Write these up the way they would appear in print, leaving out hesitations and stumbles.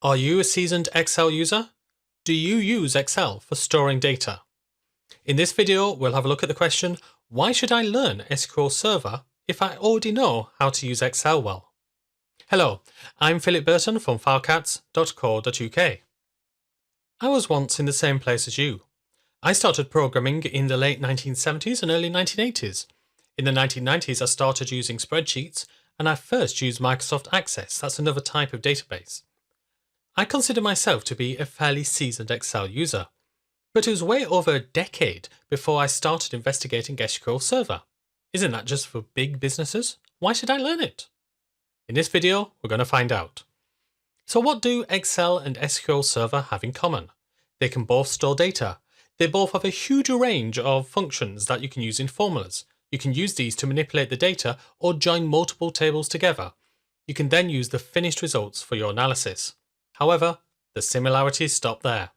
Are you a seasoned Excel user? Do you use Excel for storing data? In this video, we'll have a look at the question, why should I learn SQL Server if I already know how to use Excel well? Hello, I'm Philip Burton from filecats.co.uk. I was once in the same place as you. I started programming in the late 1970s and early 1980s. In the 1990s, I started using spreadsheets, and I first used Microsoft Access. That's another type of database. I consider myself to be a fairly seasoned Excel user, but it was way over a decade before I started investigating SQL Server. Isn't that just for big businesses? Why should I learn it? In this video, we're going to find out. So what do Excel and SQL Server have in common? They can both store data. They both have a huge range of functions that you can use in formulas. You can use these to manipulate the data or join multiple tables together. You can then use the finished results for your analysis. However, the similarities stop there.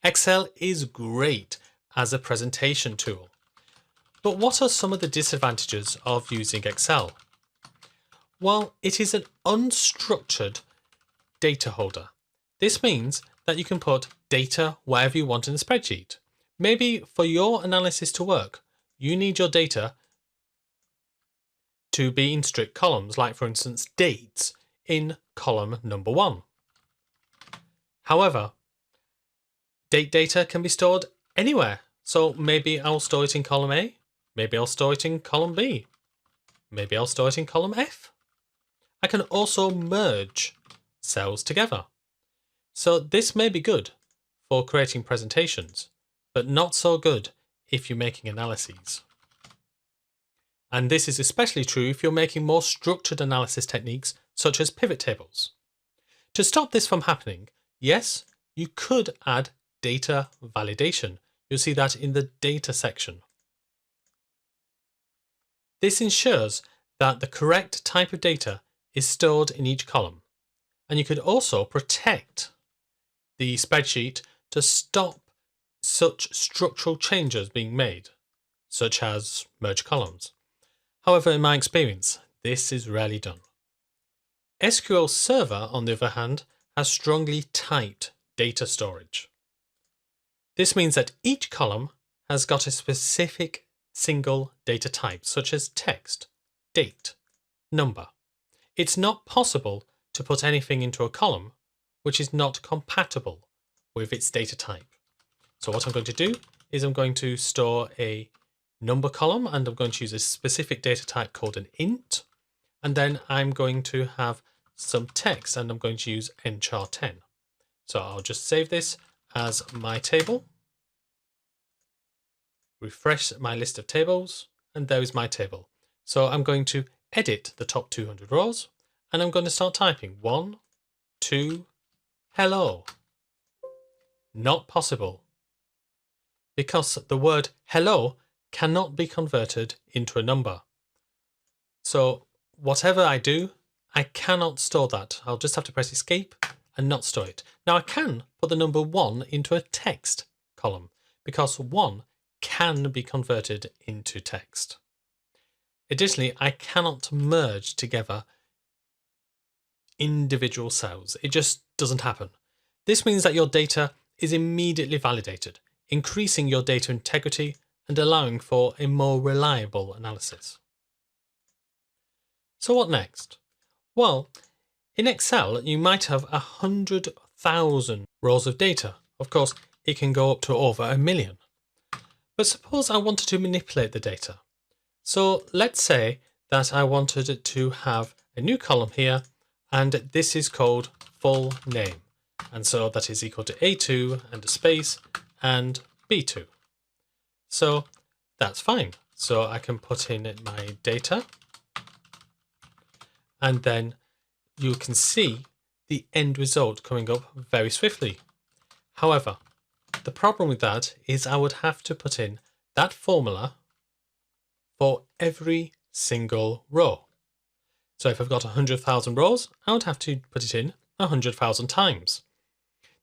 Excel is great as a presentation tool. But what are some of the disadvantages of using Excel? Well, it is an unstructured data holder. This means that you can put data wherever you want in the spreadsheet. Maybe for your analysis to work, you need your data to be in strict columns, like for instance dates in column number 1. However, date data can be stored anywhere. So maybe I'll store it in column A, maybe I'll store it in column B, maybe I'll store it in column F. I can also merge cells together. So this may be good for creating presentations, but not so good if you're making analyses. And this is especially true if you're making more structured analysis techniques such as pivot tables. To stop this from happening, yes, you could add data validation. You'll see that in the data section. This ensures that the correct type of data is stored in each column. And you could also protect the spreadsheet to stop such structural changes being made, such as merge columns. However, in my experience, this is rarely done. SQL Server, on the other hand, has strongly typed data storage. This means that each column has got a specific single data type, such as text, date, number. It's not possible to put anything into a column which is not compatible with its data type. So what I'm going to do is I'm going to store a number column, and I'm going to use a specific data type called an int, and then I'm going to have some text, and I'm going to use nchar10. So I'll just save this as my table, refresh my list of tables, and there is my table. So I'm going to edit the top 200 rows, and I'm going to start typing 1, 2, hello. Not possible, because the word hello cannot be converted into a number. So whatever I do, I cannot store that. I'll just have to press escape and not store it. Now I can put the number 1 into a text column, because 1 can be converted into text. Additionally, I cannot merge together individual cells. It just doesn't happen. This means that your data is immediately validated, increasing your data integrity and allowing for a more reliable analysis. So what next? Well, in Excel, you might have 100,000 rows of data. Of course, it can go up to over 1 million. But suppose I wanted to manipulate the data. So let's say that I wanted to have a new column here, and this is called full name. And so that is equal to A2 and a space and B2. So that's fine. So I can put in my data, and then you can see the end result coming up very swiftly. However, the problem with that is I would have to put in that formula for every single row. So if I've got 100,000 rows, I would have to put it in 100,000 times.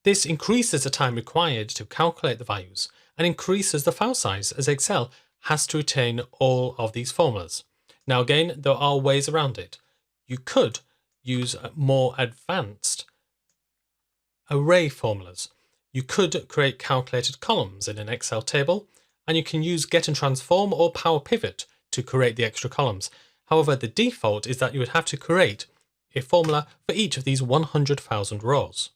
This increases the time required to calculate the values and increases the file size, as Excel has to retain all of these formulas. Now again, there are ways around it. You could use more advanced array formulas. You could create calculated columns in an Excel table, and you can use get and transform or power pivot to create the extra columns. However, the default is that you would have to create a formula for each of these 100,000 rows.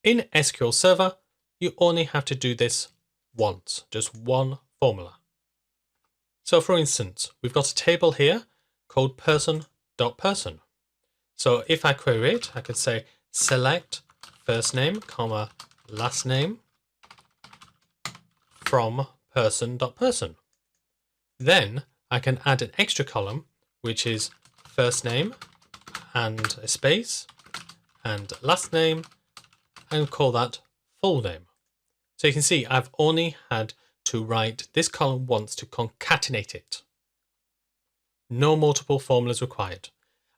In SQL Server, you only have to do this once, just one formula. So for instance, we've got a table here called person.person. So if I query it, I could say select first name, comma, last name from person.person. Then I can add an extra column, which is first name and a space and last name, and call that full name. So you can see I've only had to write this column once to concatenate it. No multiple formulas required.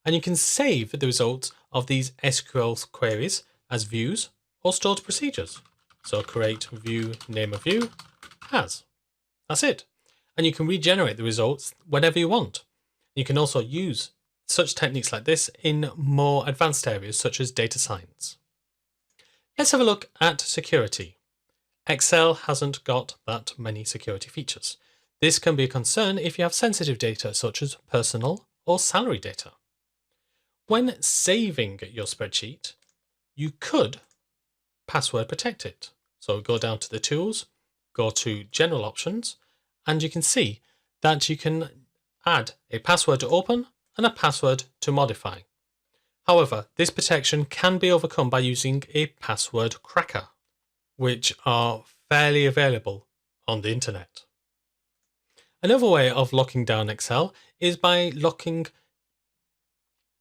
And you can save the results of these SQL queries as views or stored procedures. So create view, name of view, as. That's it. And you can regenerate the results whenever you want. You can also use such techniques like this in more advanced areas such as data science. Let's have a look at security. Excel hasn't got that many security features. This can be a concern if you have sensitive data such as personal or salary data. When saving your spreadsheet, you could password protect it. So go down to the tools, go to general options, and you can see that you can add a password to open and a password to modify. However, this protection can be overcome by using a password cracker, which are fairly available on the internet. Another way of locking down Excel is by locking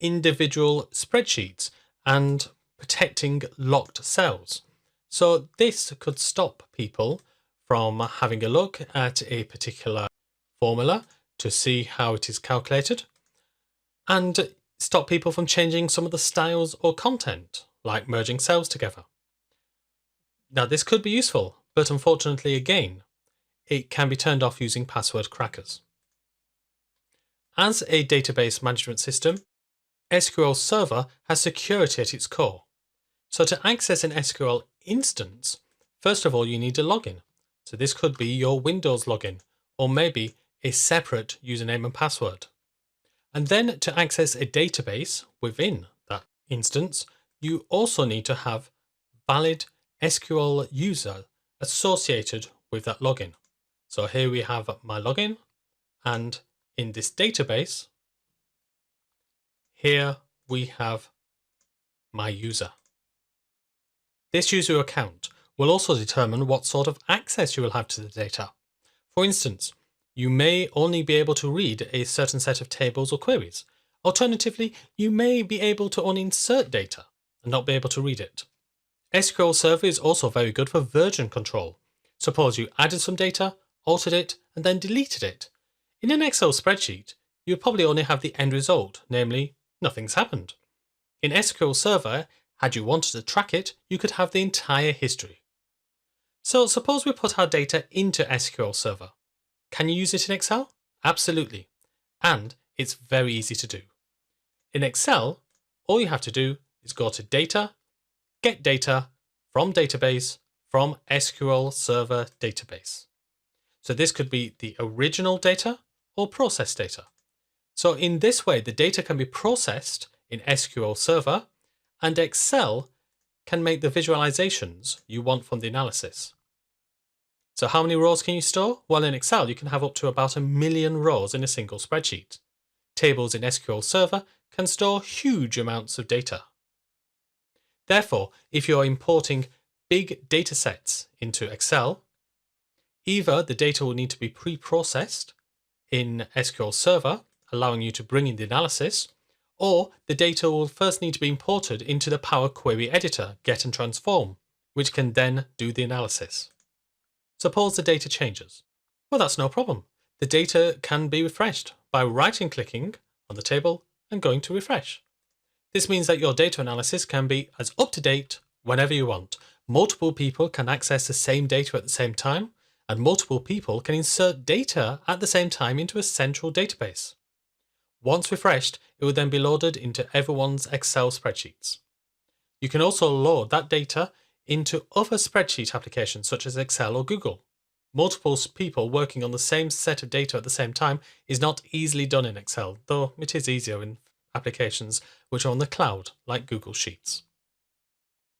individual spreadsheets and protecting locked cells. So this could stop people from having a look at a particular formula to see how it is calculated, and stop people from changing some of the styles or content, like merging cells together. Now this could be useful, but unfortunately again, it can be turned off using password crackers. As a database management system, SQL Server has security at its core. So to access an SQL instance, first of all you need a login. So this could be your Windows login, or maybe a separate username and password. And then to access a database within that instance, you also need to have valid SQL user associated with that login. So here we have my login, and in this database, here we have my user. This user account will also determine what sort of access you will have to the data. For instance, you may only be able to read a certain set of tables or queries. Alternatively, you may be able to only insert data and not be able to read it. SQL Server is also very good for version control. Suppose you added some data, altered it, and then deleted it. In an Excel spreadsheet, you would probably only have the end result, namely, nothing's happened. In SQL Server, had you wanted to track it, you could have the entire history. So suppose we put our data into SQL Server. Can you use it in Excel? Absolutely. And it's very easy to do. In Excel, all you have to do is go to Data, Get Data from Database from SQL Server Database. So this could be the original data or processed data. So in this way, the data can be processed in SQL Server, and Excel can make the visualizations you want from the analysis. So how many rows can you store? Well, in Excel, you can have up to about 1 million rows in a single spreadsheet. Tables in SQL Server can store huge amounts of data. Therefore, if you're importing big data sets into Excel, either the data will need to be pre-processed in SQL Server, allowing you to bring in the analysis, or the data will first need to be imported into the Power Query Editor, Get and Transform, which can then do the analysis. Suppose the data changes. Well, that's no problem. The data can be refreshed by right-clicking on the table and going to refresh. This means that your data analysis can be as up-to-date whenever you want. Multiple people can access the same data at the same time, and multiple people can insert data at the same time into a central database. Once refreshed, it will then be loaded into everyone's Excel spreadsheets. You can also load that data into other spreadsheet applications such as Excel or Google. Multiple people working on the same set of data at the same time is not easily done in Excel, though it is easier in applications which are on the cloud, like Google Sheets.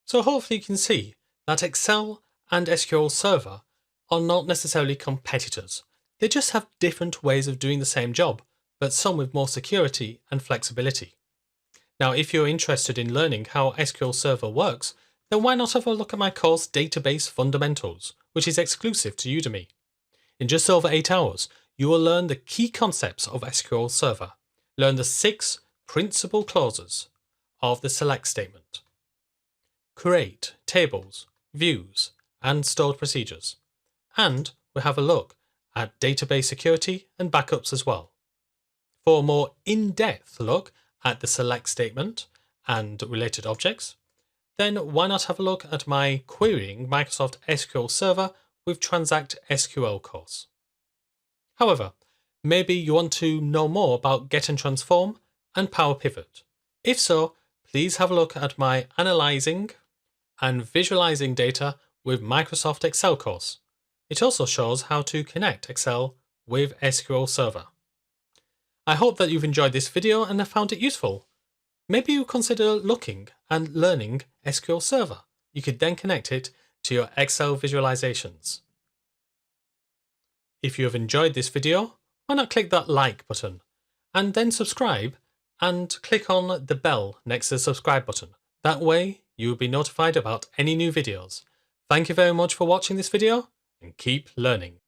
So hopefully you can see that Excel and SQL Server are not necessarily competitors. They just have different ways of doing the same job, but some with more security and flexibility. Now, if you're interested in learning how SQL Server works, then why not have a look at my course Database Fundamentals, which is exclusive to Udemy. In just over 8 hours, you will learn the key concepts of SQL Server, learn the 6 principal clauses of the select statement, create tables, views, and stored procedures, and we'll have a look at database security and backups as well. For a more in-depth look at the select statement and related objects, then why not have a look at my Querying Microsoft SQL Server with Transact SQL course. However, maybe you want to know more about Get and Transform and Power Pivot. If so, please have a look at my Analyzing and Visualizing Data with Microsoft Excel course. It also shows how to connect Excel with SQL Server. I hope that you've enjoyed this video and have found it useful. Maybe you consider looking and learning SQL Server. You could then connect it to your Excel visualizations. If you have enjoyed this video, why not click that like button and then subscribe and click on the bell next to the subscribe button. That way you will be notified about any new videos. Thank you very much for watching this video and keep learning.